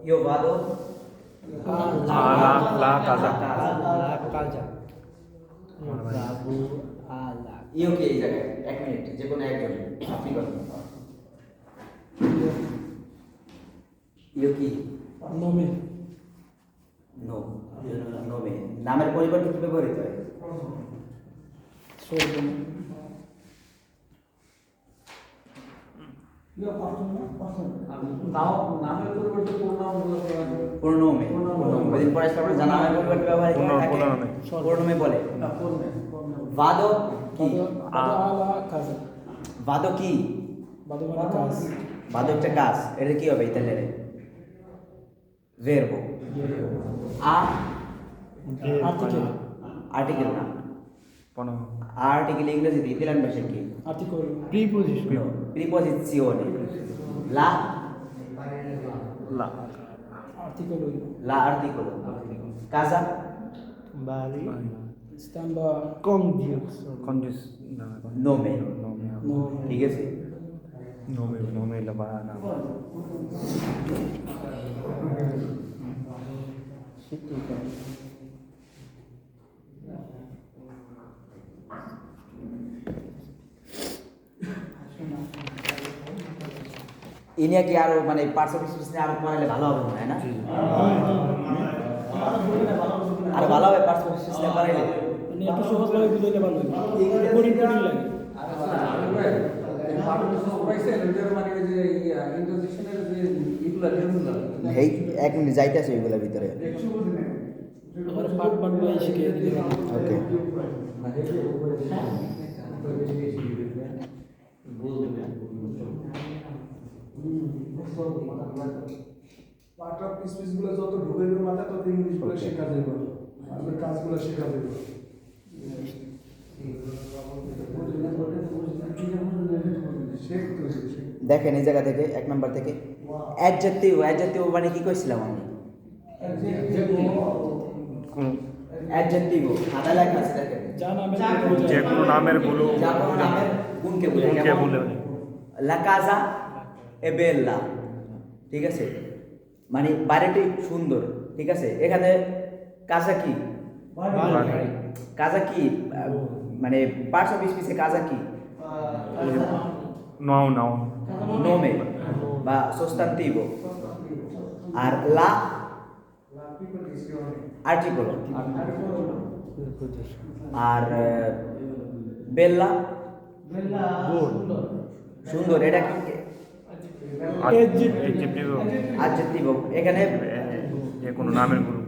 Io vado alla casa. alla casa. Io vado alla io কি এই জায়গায় 1 minute যে কোনো একজন আপনি বলেন io কি nome. নো নোমে নামের পরিবর্তে কি ব্যবহৃত হয় Solo. প্রোনোমে ওই পড়াশোনা আমরা জানা নামের পরিবর্তে ব্যবহার করে থাকে প্রোনোমে। প্রোনোমে বলে ভাদো কি Vado alla casa. ভাদো কি Vado alla casa. ভাদো একটা কাজ এটা কি হবে ইতালিয়ানে verbo a Articolo. আর্টিকেল না Pono. আর্টিকেল ইংরেজিতে ইতালিয়ান ভাষায় কি Articolo. Preposition. no preposizione la La. Articolo. la articolo casa Bali. Stamba condius. Conjus. nome Nome. Nome. ঠিক আছে Nome la bana. ইনিয়া কি আরো মানে পার্টস অফ স্পিচ নিয়ে আরো পড়ালে ভালো হবে মনে হয় না আর ভালো হবে পার্টস অফ স্পিচ নিয়ে পড়াইলে মানে একটু সহজভাবে বুঝাইলে ভালো হবে বোরিং বোরিং লাগে এই এক মিনিট যাইতেছে ওইগুলোর ভিতরে আবার পার্ট পার্ট বই শিখিয়ে দিতে হবে ওকে পার্ট অফ স্পিচগুলো যত ঢুকে যাবে মাথায় তত ইংলিশগুলো শেখা যাবে আর কাজগুলো শেখা যাবে দেখেন এই জায়গা থেকে 1 নাম্বার থেকে অ্যাডজেক্টিভ অ্যাডজেক্টিভ মানে কি কইছিলাম আমি অ্যাডজেক্টিভ খাতা লেখা আছে দেখেন যা নামে যে কোনো নামের গুলো যা কোনো নামের গুণকে বোঝায় গুণকে যেমন বলে লা কাজা এ বেল্লা ঠিক আছে মানে বাড়িটি সুন্দর ঠিক আছে এখানে কাজা কি কাজা কি মানে পার্টস অফ স্পিচে কাজা কি নাউন নোমে বা সোস্তান্তিভো আর লা আর্টিকলো আর বেল্লা সুন্দর এটা কি অ্যাডজেক্টিভ অ্যাডজেক্টিভ এখানে যে কোনো নামের গুলো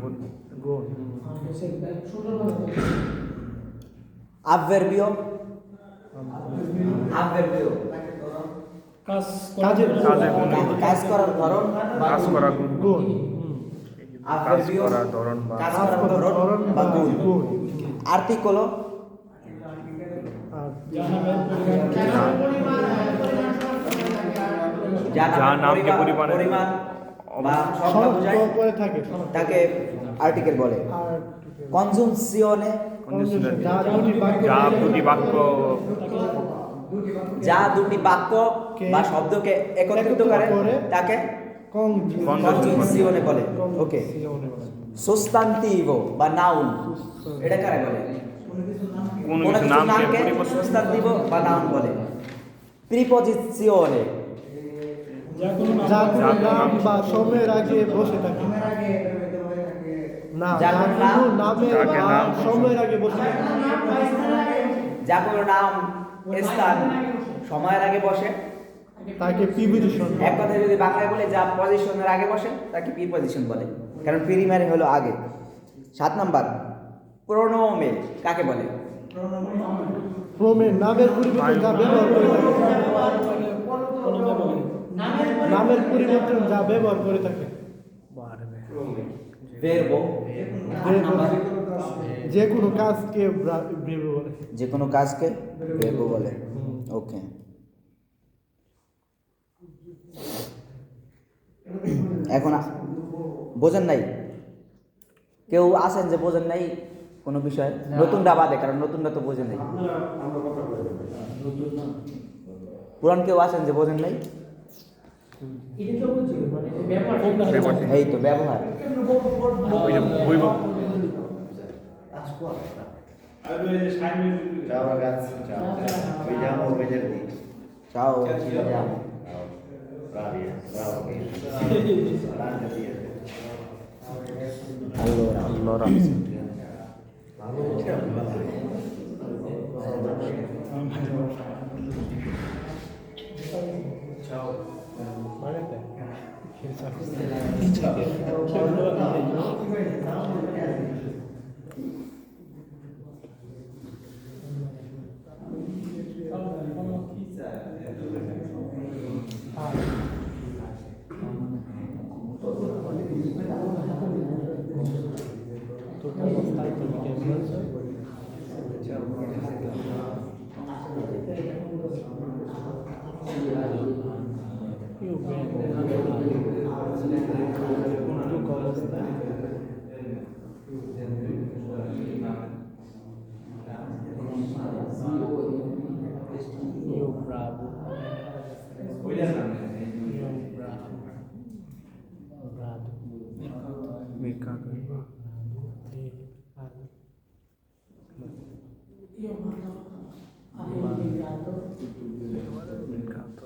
অ্যাডভার্বিও অ্যাডভার্বিও কাজের কাজ করার ধরন বা কাজ করা গুণ গুণ কাজ করার ধরন বা কাজ করার ধরন বা গুণ আর্টিকলো যা নামে যার যার নামকে পরিমাণ বা সংখ্যা বোঝায় পরে থাকে তাকে আর্টিকেল বলে আর কনজুনসিওনে যা দুটি বাক্য যা দুটি বাক্য বা শব্দকে একত্রিত করে তাকে কনজুনসিওনে বলে ওকে সোস্তান্তিভো বা নাউন এটা কারে বলে কোন কোন কিছু কিছু নামকে নামকে পরিবর্তন সোস্তান্তিভো বা নাউন বলে প্রিপজিশনে যা কোনো নাম বা সময়ের আগে বসে থাকে না যা যা কোনো কোনো নাম, নামে যাকে বা নাম সময়ের আগে বসে থাকে যা কোনো নাম স্থান সময়ের আগে বসে তাকে প্রিপজিশন এক কথায় যদি বাংলায় বলে যা পজিশনের আগে বসে তাকে প্রিপজিশন বলে কারণ প্রিমারি হলো আগে 7 নাম্বার প্রোনোমে কাকে বলে প্রোমে নামের পরিবর্তন যা ব্যবহার করে থাকে নামের পরিবর্তন যা ব্যবহার করে থাকে verbo 8 নাম্বার যে কোনো কাজকে verbo বলে যে কোনো কাজকে verbo বলে ওকে এখন বোঝেন নাই কেউ আছেন যে বোঝেন নাই কোনো বিষয় নতুনটা বাদে কারণ নতুনটা তো বোঝেন নাই পুরান কেউ আছেন যে বোঝেন নাই এটা তো বুঝছি মানে ব্যবহার ব্যবহার। এই তো ব্যবহার। ওই যে বৈভব Ciao, ci vediamo. Allora, allora Io vengo tu cosa io bravo bravo mercato io vado a mercato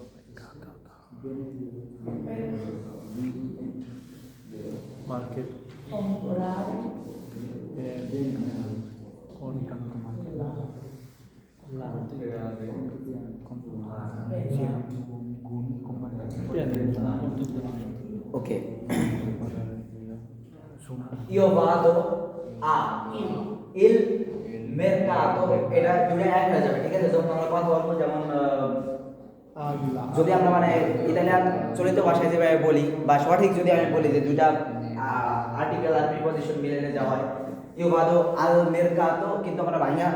market comprare ok. Io vado a il mercato, এটা দুটো এক হয়ে যাবে, ঠিক আছে? যখন আমরা কথা বলবো, যেমন যদি আমরা মানে ইতালিয়ান চলিত ভাষায় যেভাবে বলি, বা সঠিক যদি আমি বলি যে দুইটা আর্টিকেল আর প্রিপজিশন মিলে যাওয়া হয়, ইও ভাদো আল মেরকাতো, কিন্তু আমরা ভাইয়া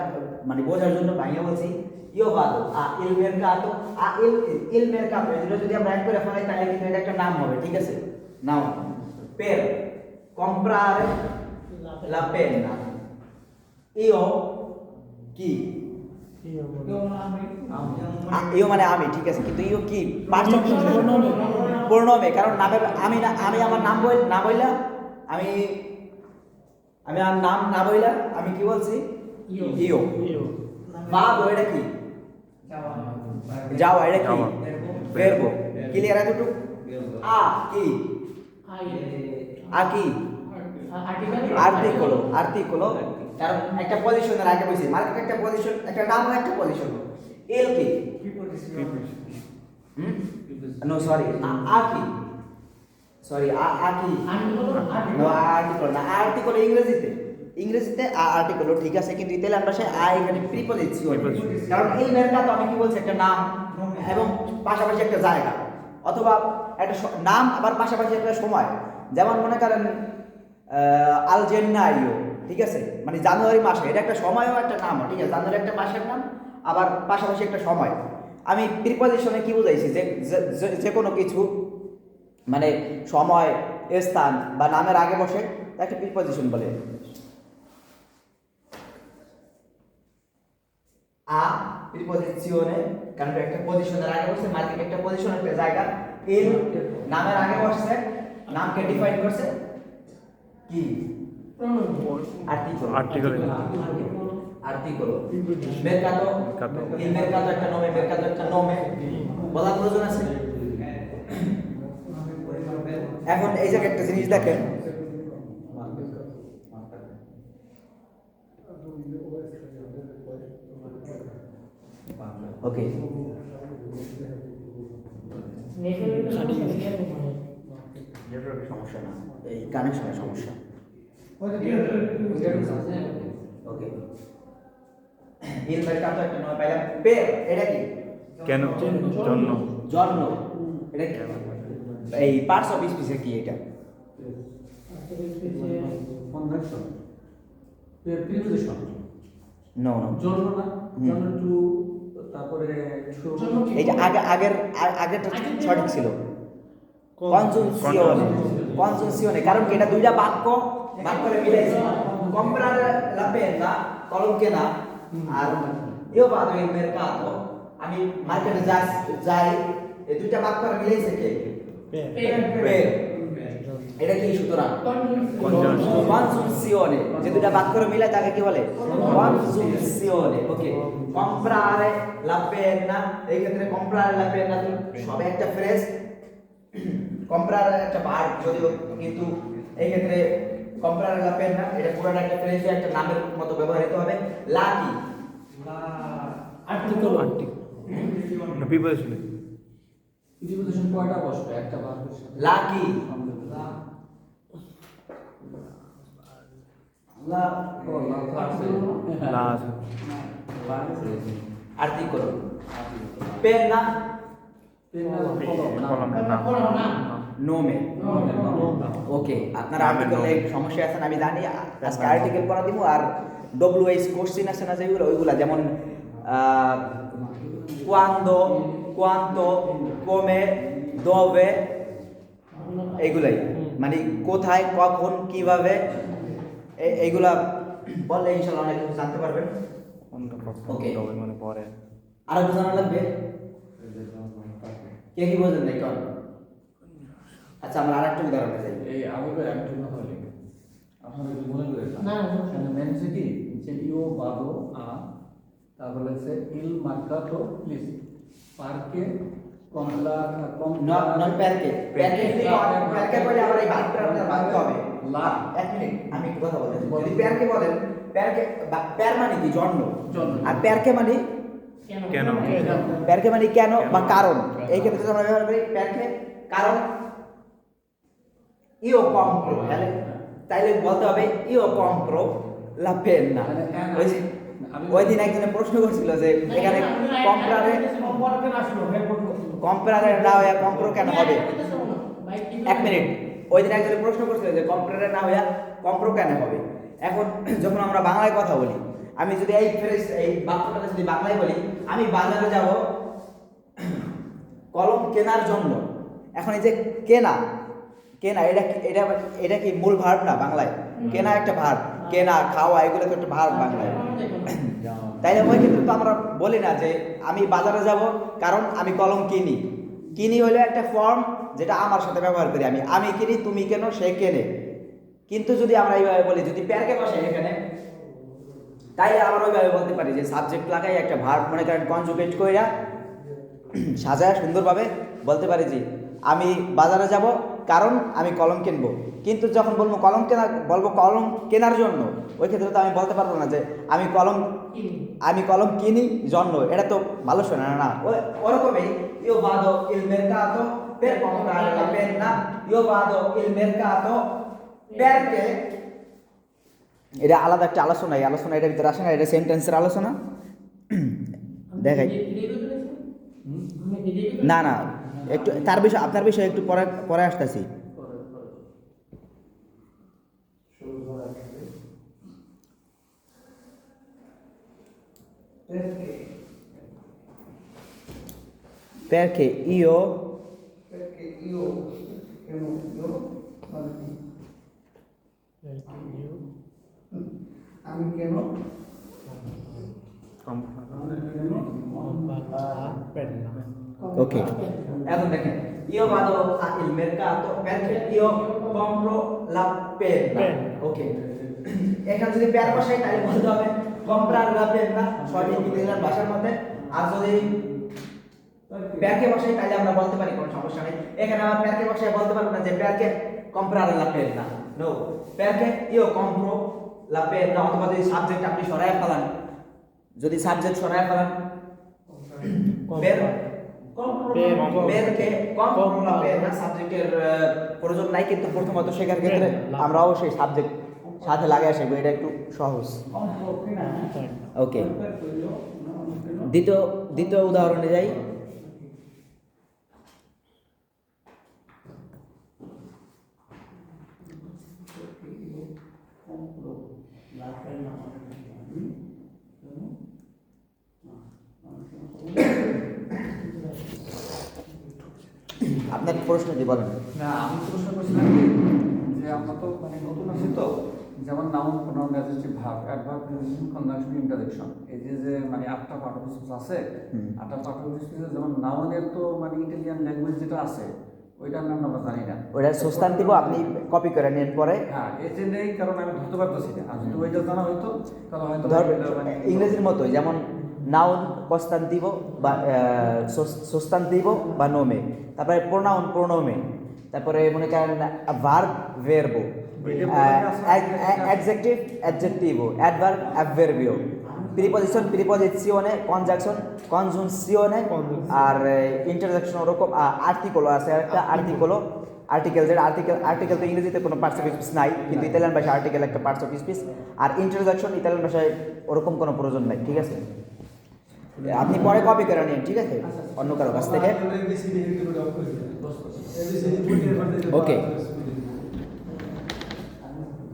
মানে বোঝার জন্য ভাইয়া বলছি ইও ভাদো আ ইল মেরকাতো, আ ইল ইল মেরকাতো, এই দুটো যদি আমরা এক করে ফেলাই তাহলে কিন্তু এটা একটা নাম হবে, ঠিক আছে? নাম per comprare la penna, io কি io ইও মানে আমি, ঠিক আছে? কিন্তু ইও কি পার্সন প্রণবে, কারণ নামের আমি না, আমি আমার নাম বল না বইলা আমি আমার নাম না বইলা আমি কি বলছি ইও। ভাবো এটা কি যাওয়া, এটা কি verbo, ক্লিয়ার এতটুকু? আ কি কি আর্টিকেল, আর্টিকেল, কারণ একটা পজিশনের আগে বলছি মার্কেট, একটা পজিশন, একটা নাম, একটা পজিশন। এল কি নো সরি আ কি সরি আ কি নো আর্টিকেল না, আর্টিকেল ইংরেজিতে আর্টিকেল, ঠিক আছে? কিন্তু ইতালিয়ান ভাষায় আ এখানে প্রিপজিশন, কারণ এই মেরকাতো আমি কি বলছি একটা নাম এবং পাশাপাশি একটা জায়গা, অথবা একটা নাম আবার পাশাপাশি একটা সময়। যেমন মনে করেন আলজেন্নাইও, ঠিক আছে? মানে জানুয়ারি মাসে, এটা একটা সময়ও একটা নাম, ঠিক আছে? জানুয়ারি একটা মাসের নাম, আবার পাশাপাশি একটা সময়। আমি প্রিপজিশনে কি বুঝাইছি যে যে কোনো কিছু মানে সময়, স্থান বা নামের আগে বসে তাকে প্রিপজিশন বলে। আ প্রিপজিশনে, কারণ একটা পজিশনের আগে বসে, মার্কেট একটা পজিশন, একটা জায়গা। এল নামের আগে বসছে, নামকে ডিফাইন করছে কি articolo articolo mercato, il mercato একটা nome, mercato একটা nome, বলার প্রয়োজন আছে? এখন এই জায়গায় একটা জিনিস দেখেন, ওকে সমস্যা না, এই কানেকশনের সমস্যা। ওকে, il mercato একটা নয় পাইলাম। per এটা কি কেন জন্য জন্য, এটা কি এই পার্টস অফ স্পিচের কি এটা? নো নো, জন্য না, জন্য টু, তারপরে এইটা আগের আগেরটা সঠিক ছিল, কনজুনসিওনে, কনজুনসিওনে, কারণ কি এটা দুইটা বাক্য করে মিলাইছে। comprare la penna, কলম কেনা, আর io vado in mercato, আমি মার্কেটে যাই, এই দুইটা বাক্য করে মিলাইছে কে? পের এটা কি সুতরাং কনজুনসিওনে যে দুটা বাক্য মিলে তাকে কি বলে কনজুনসিওনে ওকে comprare la penna এই ক্ষেত্রে comprare la penna সবে একটা ফ্রেজ comprare একটা ভার্ব যদিও কিন্তু এই ক্ষেত্রে comprare la penna এটা পুরোটা একটা ফ্রেজ একটা নামের মতো ব্যবহৃত হবে লা কি আর্টিকেল না প্রিপোজিশন প্রিপোজিশন কয়টা বসবে একটা ভার্বের সাথে লা কি লা ও লা আছে লাজ articolo penna কলম না nome ওকে আপনারা আর্টিকেলে সমস্যা আছে আমি জানি আজকে আর্টিকেল পড়া দিব আর ডব্লিউএইচ কোশ্চেন আছে না যেগুলো ওইগুলা যেমন cuando cuánto come dove এইগুলাই মানে কোথায় কখন কিভাবে এইগুলা বললে ইনশাআল্লাহ অনেক কিছু জানতে পারবেন Okay. মানে পরে আর কিছু জানা লাগবে কে কি বলছেন না কোন আচ্ছা আমরা আরেকটা উদাহরণে যাই এই আবেগে একটু না হলে আপনারা কি মনে করে না, মানে মেনসে কি যে ইও বাদো আ তারপরে হচ্ছে ইল মার্কাটো প্লিজ পার্কে কমলা নট নট প্যারকে বলে আমরা এই বাক্যটা আপনার ভাঙতে হবে লা এক মিনিট আমি একটু কথা বলতে চাই। যদি প্যারকে বলেন প্যারকে প্যার মানে কি জন্ম আর প্যারকে মানে কেন প্যারকে মানে কেন বা কারণ এই ক্ষেত্রে আমরা ব্যবহার করি প্যারকে কারণ ইও কম্প্রো তাইলে বলতে হবে ইও কম্প্রো লা পেন্না ওই দিন একজনে প্রশ্ন করছিল যে এখানে কম্প্রারে না হইয়া কম্প্রো কেন হবে এক মিনিট ওই দিন একজনে প্রশ্ন করছিল যে কম্প্রারে না হইয়া কম্প্রো কেন হবে এখন যখন আমরা বাংলায় কথা বলি আমি যদি এই ফ্রেজ এই বাক্যটা যদি বাংলায় বলি আমি বাজারে যাব কলম কেনার জন্য এখন এই যে কেনা কেনা এটা কি মূল ভার্ব না বাংলায় কেনা একটা ভার্ব কেনা খাওয়া এগুলো তো একটা ভার্ব বাংলায় তাইলে ওই ক্ষেত্রে তো আমরা বলি না যে আমি বাজারে যাব কারণ আমি কলম কিনি কিনি হলো একটা ফর্ম যেটা আমার সাথে ব্যবহার করি আমি কিনি তুমি কেন সে কেনে কিন্তু যদি আমরা এইভাবে বলি যদি প্যারকে বসাই এখানে তাইলে আমরা ওইভাবে বলতে পারি যে সাবজেক্ট লাগাই একটা ভার্ব মনে করেন কনজুগেট কইরা সাজায় সুন্দরভাবে বলতে পারি যে আমি বাজারে যাব কারণ আমি কলম কিনবো কিন্তু যখন বলবো কলম কেনার জন্য ওই ক্ষেত্রে তো আমি বলতে পারবো না যে আমি কলম কিনি জন্য এটা তো ভালো শোনা না ওরকমই io vado il mercato per comprare la penna io vado il mercato perché এটা আলাদা একটা আলোচনা এই আলোচনা এটার ভিতরে আসে না এটা সেন্টেন্সের আলোচনা দেখাই না না একটু তার বিষয় আপনার বিষয়ে একটু পরে আসতেছি perché io আমি কেন ok এখন দেখেন io vado al mercato perché io compro la penna ok এখানে যদি প্যার বসাই তাহলে বলতে হবে comprar la penna সঠিক ইংরেজি ভাষার মধ্যে আর যদি প্যারকে বসাই তাহলে আমরা বলতে পারি কোনো সমস্যা নেই এখানে আমরা প্যারকে বসাই বলতে পারবো না যে প্যারকে comprare la penna no perché io compro la penna অথবা যদি সাবজেক্ট আপনি সরায় ফেলান যদি সাবজেক্ট সরায় ফেলান সাবজেক্টের প্রয়োজন নাই কিন্তু প্রথমত শেখার ক্ষেত্রে আমরা অবশ্যই সাবজেক্ট সাথে লাগাই শিখবো এটা একটু সহজ ওকে দ্বিতীয় উদাহরণে যাই আপনার প্রশ্ন কি বলেন না আমি প্রশ্ন করছিলাম যে আমরা তো মানে নতুন আছি তো যেমন noun pronoun adjective verb adverb preposition conjunction interjection এই যে মানে 8টা পার্টিসিপেন্টস আছে 8টা পার্টিসিপেন্টস যেমন নাউনের তো মানে ইটালিয়ান ল্যাঙ্গুয়েজ যেটা আছে ওইটার নাম আমরা জানি না। ওটা সুস্তান্তিব আপনি কপি করে নেন পরে। হ্যাঁ, এই যে নেই কারণ আমি ধরতে পারতেছি না। আর যদি ওইটা জানা হইতো তাহলে হয়তো ধর মানে ইংরেজির মতোই, যেমন নাউন কস্তান্তিব বা সুস্তান্তিব বা নোমে, তারপরে প্রোনাউন প্রোনোমে, তারপরে মনে করেন ভার্ব ভেরবো, অ্যাডজেক্টিভ অ্যাডজেক্টিভো, অ্যাডভার্ব অ্যাডভার্বিও, প্রিপোজিশন প্রিপোজিশনে, কনজাংশন কনজুনসিওনে, আর ইন্টারজেকশন ওরকম আর্টিকল আছে একটা আর্টিকল আর্টিকেল, যেটা আর্টিকেল তো ইংরেজিতে কোনো পার্টস অফ স্পিচ নাই, কিন্তু ইতালিয়ান ভাষায় আর্টিকেল একটা পার্টস অফ স্পিচ। আর ইন্টারজেকশন ইতালিয়ান ভাষায় ওরকম কোনো প্রয়োজন নাই, ঠিক আছে? আপনি পরে কপি করে নিন, ঠিক আছে, অন্য কারো কাছ থেকে। ওকে,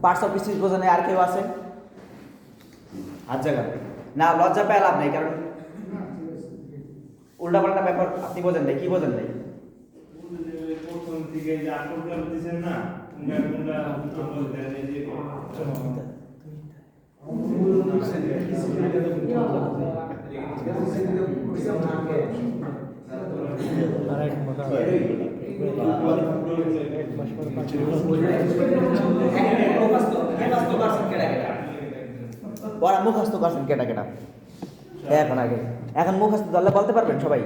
পার্টস অফ স্পিচ বোঝানো আর কেউ আছে? হাত জায়গা না, লজ্জা পেয়ে লাভ নেই, কারণ উল্টাপাল্টা ব্যাপার আপনি বোঝেন নাই। কি বোঝেন নাই? প্রথম থেকে যে আটকটা দিচ্ছেন না, কোনটা আমল দেন এই যে আরেক মাস পরে পাঁচ ওরা মুখস্থ করছেন কেটা কেটা এখন আগে, এখন মুখস্থ ধরলে বলতে পারবেন সবাই?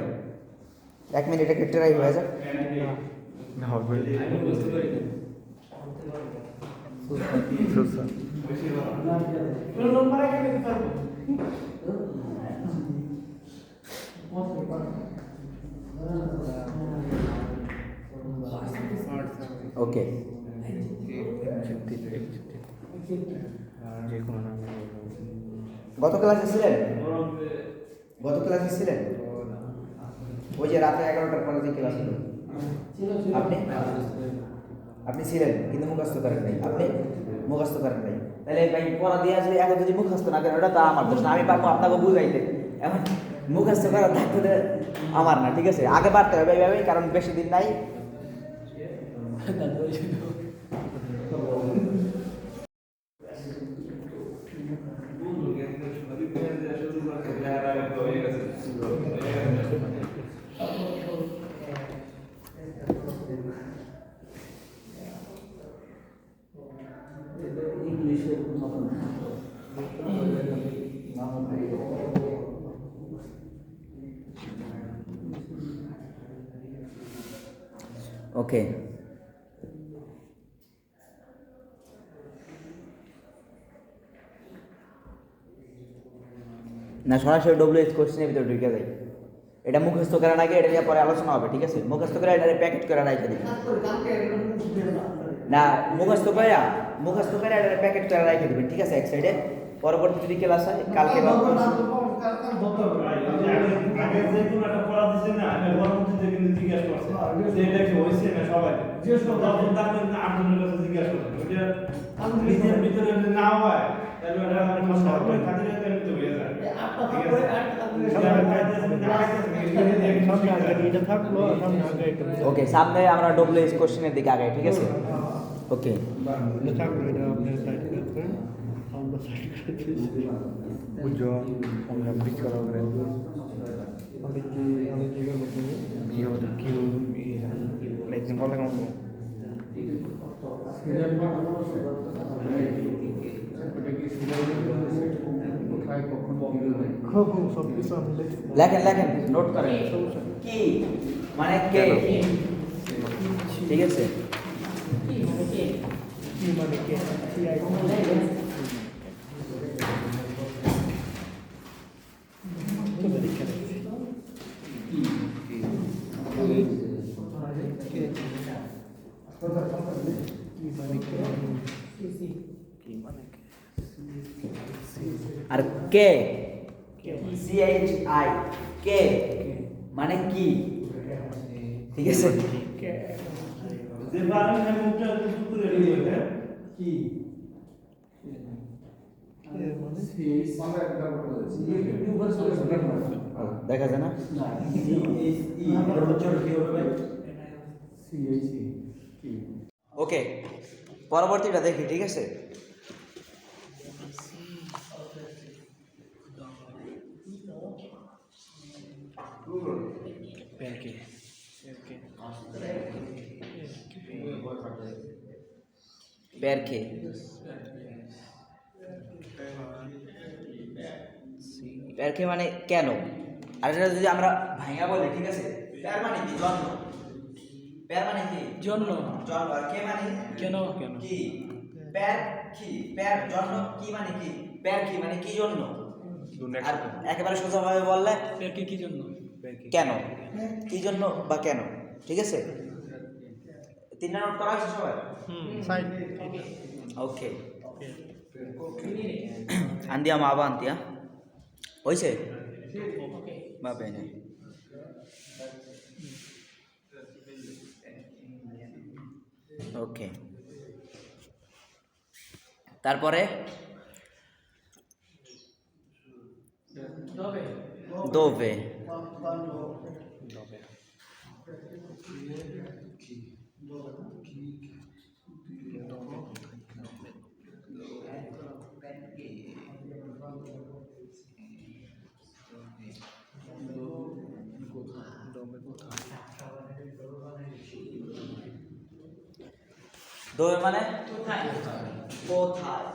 1 মিনিটে ট্রাই হয়ে যাক। না হবে সুস্তা ওকে, যে কোনো নাম গত ক্লাসে ছিলেন? গত ক্লাসে ছিলেন? ওই যে রাতে 11টার পরে যে ক্লাস হলো, আপনি ছিলেন কিন্তু মুখস্থ করেন নাই। আপনি মুখস্থ করেন নাই, তাহলে ভাই পড়া দিয়ে আসলে এখন যদি মুখস্থ না করেন ওটা তো আমার দোষ না, আমি পারবো আপনাকে বুঝাইতে। এখন মুখস্থ করার দায়িত্ব আমার না, ঠিক আছে? আগে পারতে হবে এইভাবে, কারণ বেশি দিন নাই। ওকে, না সরাসরি ডব্লিউএইচ কোশ্চেনের ভিতরে ঢুকে যায়। এটা মুখস্থ করার আগে এটা নিয়ে পরে আলোচনা হবে, ঠিক আছে? মুখস্থ করে এটা প্যাকেট করে রাখে দিন। না, মুখস্থ করে এটা প্যাকেট করে রাখে দিবেন, ঠিক আছে, এক সাইডে। পরবর্তী যদি ক্লাস হয় কালকে বা আগে যে কোনো একটা পড়া দিচ্ছেন না, আমি পরবর্তীতে কিন্তু জিজ্ঞাসা করছে যে এটা কি হয়েছে না সবাই যে সব তখন তাকে আটজনের কাছে জিজ্ঞাসা করছে, ওইটা নিজের ভিতরে যদি না হয় তাহলে ওটা আপনি মশলা করে খাতে রেখে এমনিতে হয়ে যায়। এটা থাকলো, সামনে আগে একটা ওকে, সামনে আমরা ডব্লিউএইচ কোশ্চেনের দিকে আগে, ঠিক আছে? ওকে, এটা থাকলো, এটা আপনার সাইড করবেন, আমরা সাইড করতে বুঝছো আমরা বিচ করা হবে অনেক জায়গার মধ্যে কি হবে কি একদিন বলে কেমন কোথায় কখন কি হবে খুব সব কিছু আমি লেখেন নোট করেন। কি মানে কে, ঠিক আছে? কি মানে কে আর কে, CHI, কে মানে কি, ঠিক আছে? যে বারে না মুখটা কিছু করে দিবে কি দেখা যায় না? ওকে, পরবর্তীটা দেখি, ঠিক আছে? প্যাকে প্যারখে। প্যারখে মানে কেন? আর এটা যদি আমরা ভাঙা বলি, ঠিক আছে, প্যার মানে কি? জন্ম। প্যার মানে কি? জন্য জন্ম। আর কে মানে কেন কি? প্যার কি? প্যার জন্ম কি মানে কি? প্যার কি মানে কি জন্য? আর একেবারে সোজাভাবে বললে প্যারকে কি জন্য? কেন, কি জন্য বা কেন, ঠিক আছে? 3টা নোট করা হয়েছে সবাই? ওকে, andiamo avanti, eh? হয়েছে বা bene. ওকে, তারপরে dove? dove মানে কোথায়?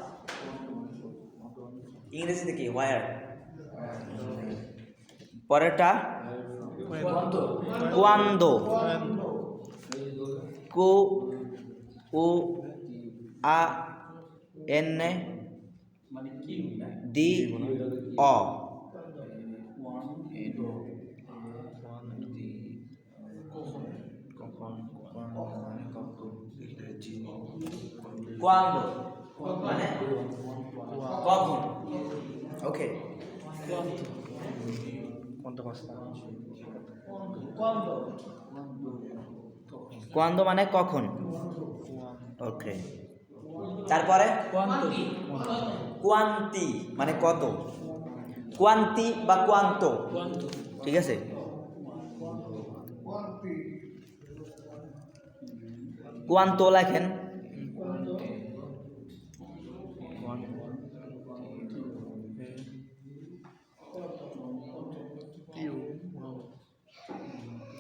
ইংরেজিতে কি? where? পরেরটা cuando. Cu u a n d o. Cuando মানে কখন। ওকে, cuando মানে কখন। ওকে, তারপরে কোয়ান্টি মানে কত। কোয়ান্টি বা কোয়ান্তো, ঠিক আছে? কোয়ান্তো লেখেন।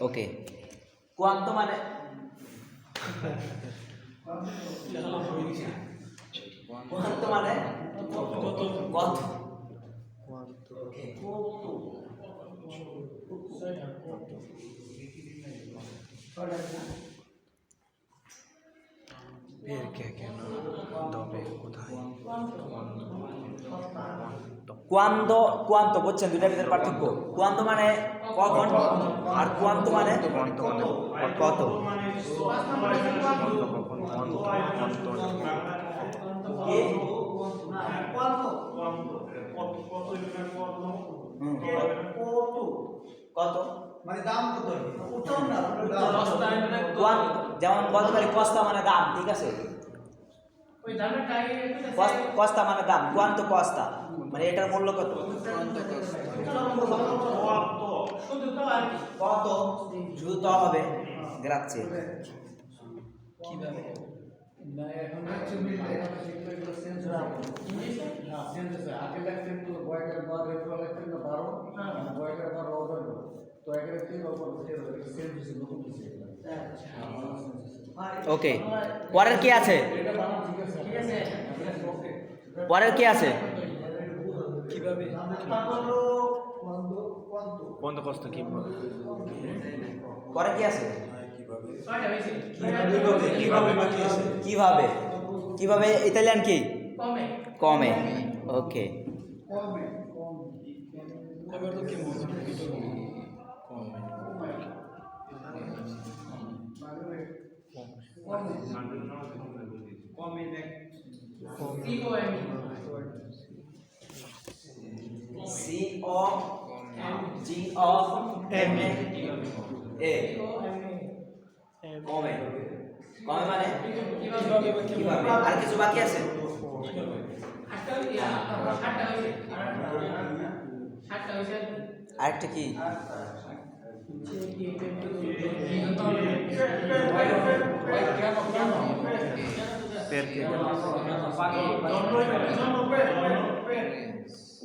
ওকে, কোয়ান্তো মানে কোয়ান্তো মানে কত। কোয়ান্তো কোয়ান্তো বুঝছেন দুইটার ভিতরে পার্থক্য? কোয়ান্তো মানে কখন, আর কোয়ান্তো মানে কত। কত মানে দাম কত? যেমন বলতে পারি কস্তা মানে দাম, ঠিক আছে? কস্তা মানে দাম, কোয়ান্তো কস্তা মানে এটার মূল্য কত। কত শুধু তো হবে। গ্রাচ্ছে কিভাবে? ওকে, পরের কি আছে? পরের কি আছে? কিভাবে? পরে কি আছে? কিভাবে? কিভাবে ইতালিয়ান কি? কমে। ওকে, কবে তো কি C O G O M A কমে। কমে মানে কিভাবে? আর কিছু বাকি আছে? আরেকটা কি?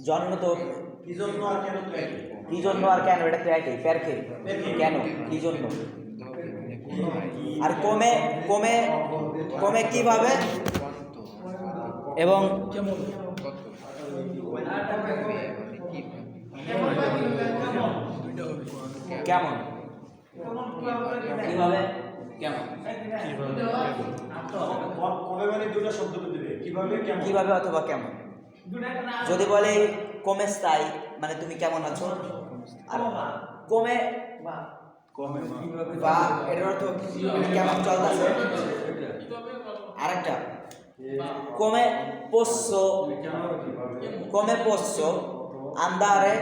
জন্ম তো কি জন্য আর কেন তো একই। কি জন্য আর কেন এটা তো একই। প্যারকে কেন, কি জন্য। আর কমে কমে কমে কিভাবে? এবং কেমন কিভাবে কেমন কবে মানে দুটো শব্দ দিবে কিভাবে কেমন কিভাবে অথবা কেমন। যদি বলে কমে স্থায়ী মানে তুমি কেমন আছো, আর কমে বা এটার অর্থ মানে কেমন চলতেছে। আরেকটা কমে পোষ্য আন্দারে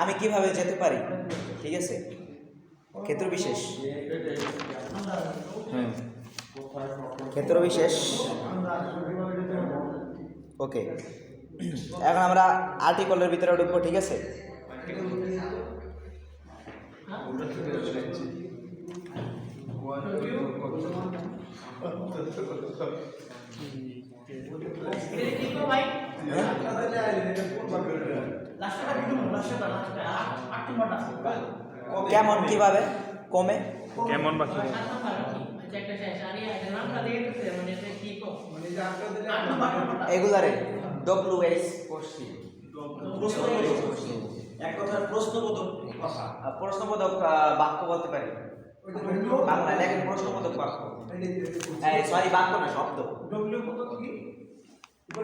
আমি কিভাবে যেতে পারি, ঠিক আছে, ক্ষেত্র বিশেষ। ক্ষেত্র বিশেষ। ওকে, এখন আমরা আর্টিকলের ভিতরে ঢুকবো, ঠিক আছে। কেমন কিভাবে কমে কেমন বা এগুলারে WH এক কথায় প্রশ্নবোধক কথা প্রশ্নবোধক বাক্য বলতে পারি। বাংলা লেখেন প্রশ্নবোধক বাক্য, সরি বাক্য না, শব্দ।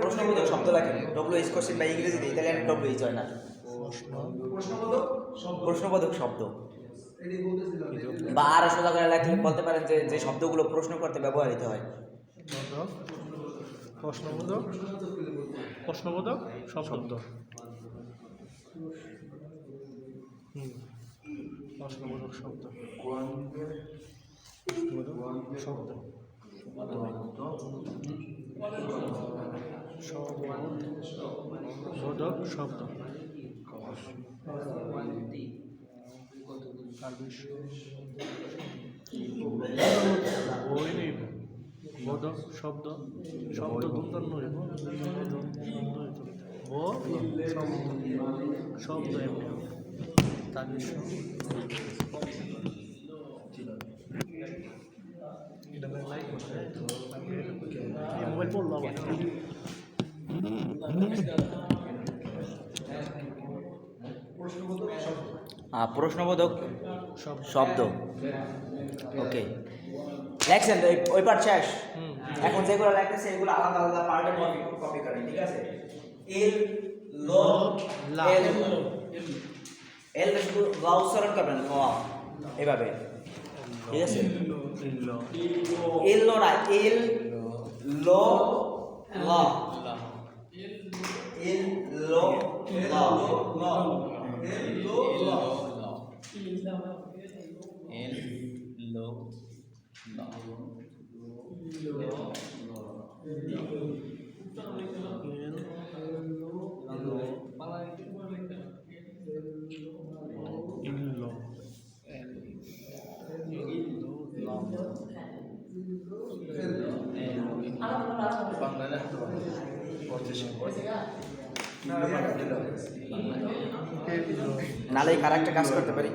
প্রশ্নবোধক শব্দ লেখেন WH কোশ্চেন বা ইংরেজিতে ইতালিয়ান WH হয় না, প্রশ্নবোধক শব্দ। বা আরো সোজা করে লেখলে বলতে পারেন যে যে শব্দগুলো প্রশ্ন করতে ব্যবহৃত হয়। প্রশ্নবোধক শব্দ। প্রশ্নবোধক শব্দ বোধক শব্দ। বোধক শব্দ শব্দ দুর্ধন্য শব্দ মোবাইল পড়লো আবার। প্রশ্নবোধক শব্দ। ওকে, লেখছেন ওই পার্ট শেষ। এখন যেগুলো লেখতেছে এগুলো আলাদা আলাদা পার্টে কপি করেন, ঠিক আছে। এল লো এল এল শুধু ল উচ্চারণ করবেন, ল এভাবে, ঠিক আছে। এল লো না, এল লো ল, এল লো ল, নালে আরেকটা কাজ করতে পারি।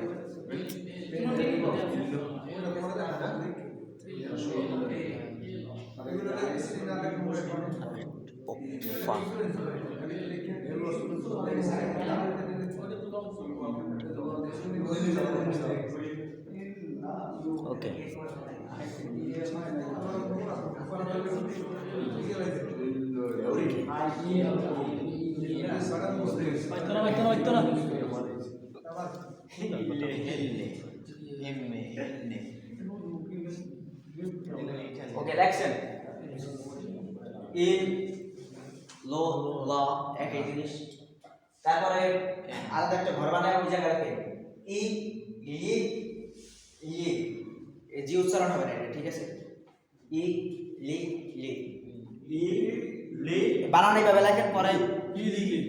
ওকে, ওকে লেখছেন ইন লো ল একই জিনিস। তারপরে আলাদা একটা ঘর বানায় ওই জায়গায় রাখে ই লি লি, জি উচ্চারণ হবে না এটা, ঠিক আছে। ই লি লি ই লি বানানো এইভাবে লেখেন, পরে ই লি লি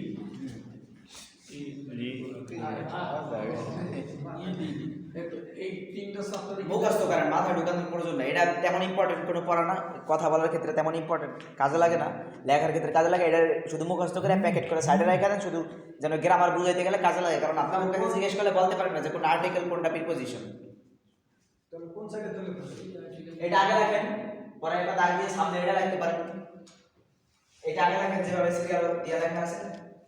মুখস্থ করেন, মাথায় ঢুকানোর প্রয়োজন নাই। এটা তেমন ইম্পর্টেন্ট কোনো পড়া না, কথা বলার ক্ষেত্রে তেমন ইম্পর্টেন্ট কাজে লাগে না, লেখার ক্ষেত্রে কাজে লাগে। এটা শুধু মুখস্থ করে প্যাকেট করে সাইডে রেখে দেন, শুধু যেন গ্রামার বুঝাইতে গেলে কাজে লাগে। কারণ আপনার মুখ কাছে জিজ্ঞেস করলে বলতে পারেন না যে কোনটা আর্টিকেল কোনটা প্রিপোজিশন। এটা আগে লেখেন, পরে এটা দাগ দিয়ে সামনে এটা লিখতে পারেন। এটা আগে লেখেন যেভাবে সিরিয়াল দিয়ে লেখা আছে,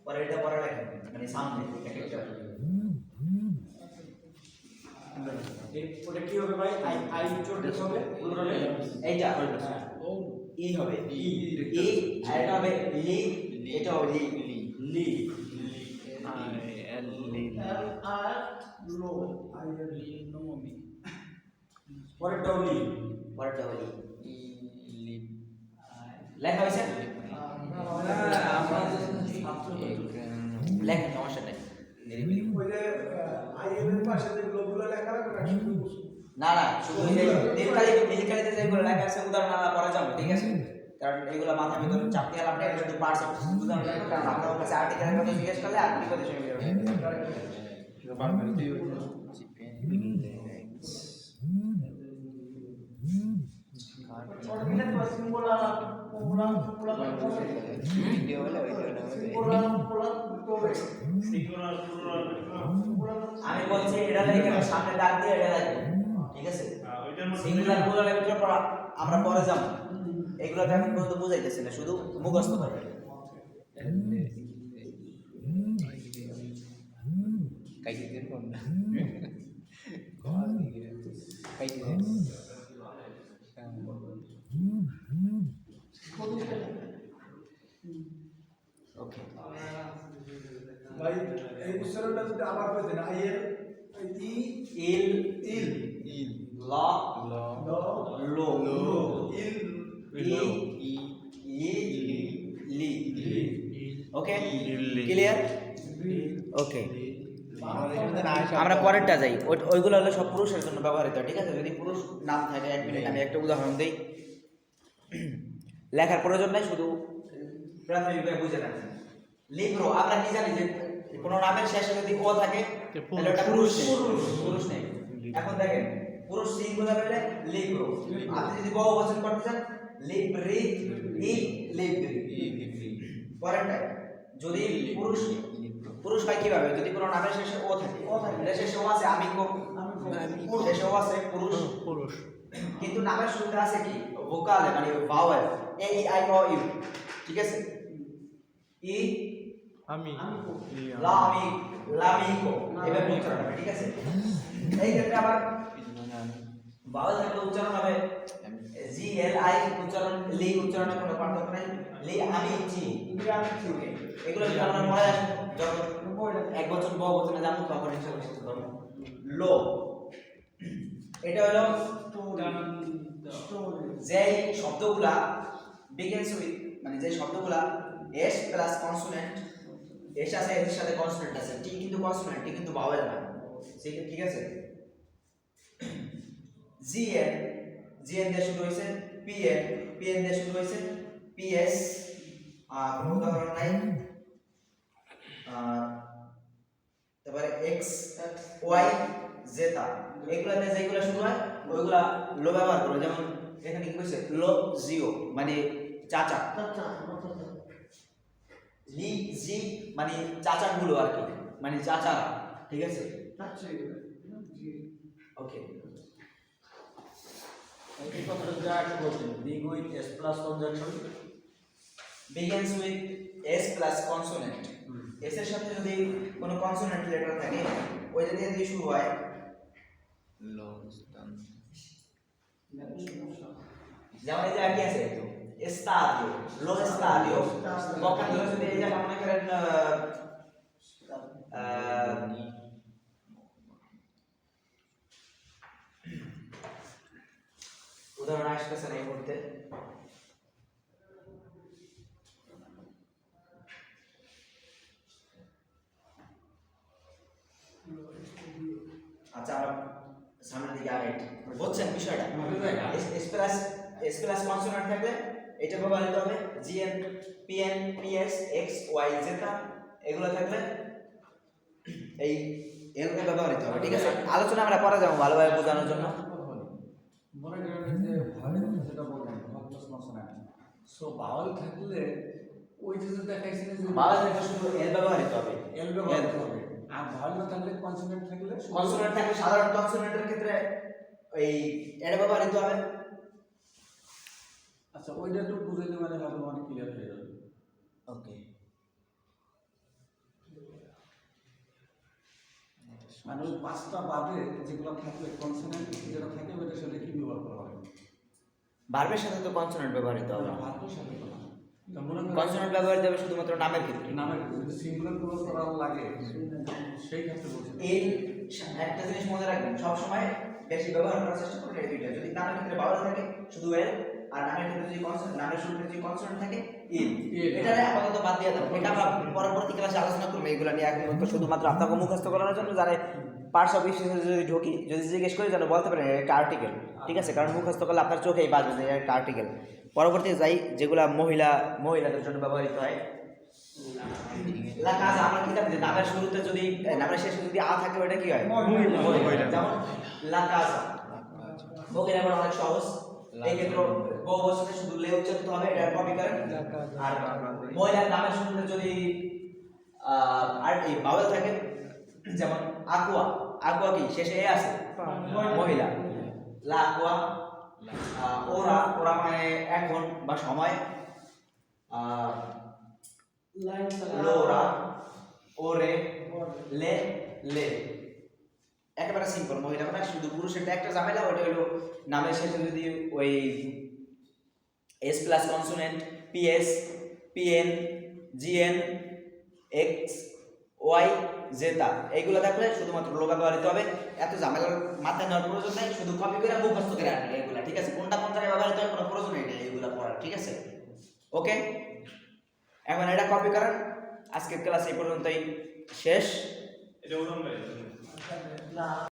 পরে এটা পরে লেখেন, মানে সামনে এক একটা। ওটা কি হবে ভাই? আই চলতে হবে পুরোটা এইটা ই হবে, ই ই আর এটা হবে লি, এটা হবে লি লি এল এল আর লো আই এল নো মি পরেরটা লি পরেরটা হবে লি। লি লেখা হয়েছে? আমরা লেখেন, সমস্যা নেই। ওই যে আই এল এর পাশে যে লোকগুলো লেখা আছে না শুধু না না, শুধু নীলকালিতে যেগুলো লেখা আছে উদাহরণ আমরা পরে যাবো, ঠিক আছে? কারণ এগুলো মাথার ভিতরে চাপ দিয়ে লাভ নেই, শুধু পার্টস অফ উদাহরণ লেখো, কারণ আপনার কাছে আর্টিকেলের কথা জিজ্ঞেস করলে আর বিপদে সঙ্গে আমি বলছি এটা লেখে সামনে দাগ দিয়ে এটা লেখো, ঠিক আছে? সিঙ্গুলার প্লুরালের ভিতরে আমরা পরে যাব, এগুলো তো এখন পর্যন্ত বুঝাইতেছি না, শুধু মুখস্থ করবে। ওকে, ভাই এই উচ্চারণটা যদি আবার করে then I L E ill ill ill law law low ill E E Li Li okay, Li. Clear? ওকে, আমরা পরেরটা যাই। ওইগুলো হলো সব পুরুষের জন্য ব্যবহৃত, ঠিক আছে? যদি পুরুষ নাম থাকে, 1 মিনিট আমি একটা উদাহরণ দিই। লেখার প্রয়োজন নাই, শুধু প্রাথমিকভাবে বুঝে রাখেন। লিব্রো, আমরা কি জানি যে কোনো নামের শেষে যদি ও থাকে তাহলে ওটা পুরুষ পুরুষ নেই। এখন দেখেন, পুরুষ সিঙ্গুলার হলে লিব্রো, আপনি যদি বহুবচন করতে চান লিব্রি ই লিব্রি। পরেরটা যদি পুরুষ পুরুষ হয় কিভাবে? যদি কোনো নামের শেষে ও থাকে, এটা শেষে ও আছে, আমি শেষে ও আছে পুরুষ, পুরুষ কিন্তু নামের শুরুতে আছে কি ভোকাল, মানে vowel, A E I O U, ঠিক আছে? ই আমি লা আমি লামিকো, এভাবে উচ্চারণ হবে, ঠিক আছে? এই ক্ষেত্রে আবার ভাওয়েল থাকলে উচ্চারণ হবে জি এল আই, উচ্চারণ লি, উচ্চারণে কোনো পার্থক্য নাই। লি আমি জি, এগুলো যদি আমরা পড়ে আসবো, যখন এক বছর বহুবচনে যাবো তখন ইনশাআল্লাহ শিখতে পারবো। লো, এটা হলো যে শব্দগুলা begins with, মানে যে শব্দগুলা s প্লাস কনসোনেন্ট, এস আছে, এর সাথে কনসোনেন্ট আছে, টি কিন্তু কনসোনেন্ট, টি কিন্তু ভাওয়েল না, ঠিক আছে? জিএন, জিএন দিয়ে শুরু হয়েছে, পিএন, পিএন দিয়ে শুরু হয়েছে, পিএস, কোনো উদাহরণ নাই। তারপরে এক্স ওয়াই জেটা, এগুলাতে যেগুলো শুরু হয় ওইগুলা লো ব্যবহার করো। যেমন এখানে কি কইছে লো জিও, মানে চাচা, লি জি মানে চাচা গুলো আর কি, মানে চাচা, ঠিক আছে? ওকে, এই কথাটা যা একটু বলছেন big with S plus conjunction begins with s plus consonant, s এর সাথে যদি কোনো কনসোনেন্ট লেটার থাকে ওইটা দিয়ে যদি শুরু হয়, যেমন এই যে কি আছে estadio, lo estadio, কখন ধরে যদি এই জায়গা মনে করেন উদাহরণ আসতেছে না এই মুহূর্তে। আচ্ছা, আমরা সামনের দিকে আগে বুঝছেন বিষয়টা? এস প্লাস কনসোনেন্ট থাকলে এটা ব্যবহৃত হবে, GN PN PS X Y zeta, এগুলো থাকলে এই এগুলো ব্যবহৃত হবে, ঠিক আছে? আলোচনা আমরা পরে যাবো ভালোভাবে বোঝানোর জন্য। মনে করেন যে ভাওয়েল যেটা বললেন vowel plus consonant, so vowel থাকলে ওই যে দেখাইছিলেন যে ভাওয়েল থাকলে শুধু এল ব্যবহৃত হবে, এল ব্যবহার করতে হবে, আর ভাওয়েল না থাকলে কনসোনেন্ট থাকলে কনসোনেন্ট থাকলে সাধারণ কনসোনেন্টের ক্ষেত্রে এই এটা ব্যবহৃত হবে। আচ্ছা ওইটা একটু বুঝাইলে মানে ভালো, মানে ক্লিয়ার হয়ে যাবে। ওকে। মানে ওই 5টা বাদে যেগুলো থাকবে কনসোনেন্ট যেটা থাকে ওইটার সাথে কি ব্যবহার করা হয়? ভার্বের সাথে তো কনসোনেন্ট ব্যবহৃত হবে না। ভার্বের সাথে তো না। তা মনে করেন কনসোনেন্ট ব্যবহৃত হবে শুধুমাত্র নামের ক্ষেত্রে। নামের যদি সিঙ্গুলার ক্লোজ করা লাগে সেই ক্ষেত্রে বলছি। এই একটা জিনিস মনে রাখবেন, সব সময় বেশি ব্যবহার করার চেষ্টা করুন এই দুইটা। যদি নামের ক্ষেত্রে বাউল থাকে শুধু এল, আর নামের ক্ষেত্রে যদি কনসোনেন্ট, নামের শুরুতে যদি কনসোনেন্ট থাকে ইল। এটা আপাতত বাদ দিয়ে দেন, এটা আমরা পরবর্তী ক্লাসে আলোচনা করব এইগুলা নিয়ে। এখন তো শুধুমাত্র আপনাকে মুখস্থ করানোর জন্য যারা পার্টস অফ স্পিচে যদি ঢুকি, যদি জিজ্ঞেস করি যেন বলতে পারেন এটা একটা আর্টিকেল, ঠিক আছে? কারণ মুখস্থ করলে আপনার চোখেই বাজবে যে এটা একটা আর্টিকেল। পরবর্তী যাই যেগুলা মহিলাদের জন্য ব্যবহৃত হয়। লা কাজা, আমরা কি জানি যে নামের শুরুতে যদি নামের শেষে যদি আ থাকে ওটা কি হয়? মহিলা। যেমন লা কাজা, মহিলা বলা অনেক সহজ। এই ক্ষেত্রে বহুবচনে শুধু লে উচ্চারিত হবে, এটা কপি করেন। আর মহিলার নামের শুরুতে যদি আর এই বাউল থাকে, যেমন আকুয়া, আকুয়া কি শেষে এ আছে? মহিলা। লা আকুয়া, ওরা, ওরা মানে এখন বা সময়। লোরা, ওরে, লে, লে। একেবারে সিম্পল। মহিলা মানে শুধু পুরুষের একটা ঝামেলা, ওটা হলো নামের শেষে যদি ওই S plus consonant, PS, PN, GN, X, Y, জেতা এইগুলো থাকলে শুধুমাত্র লো ব্যবহৃত হবে। এত ঝামেলার মাথায় নেওয়ার প্রয়োজন নেই, শুধু কপি করে মুখস্থ করে আনবে এগুলা, ঠিক আছে? কোনটা কোন জায়গায় ব্যবহৃত হয় কোনো প্রয়োজন নেই এগুলা পড়ার, ঠিক আছে? ওকে, এখন এটা কপি করেন। আজকের ক্লাস এই পর্যন্তই শেষ। এটা উদাহরণ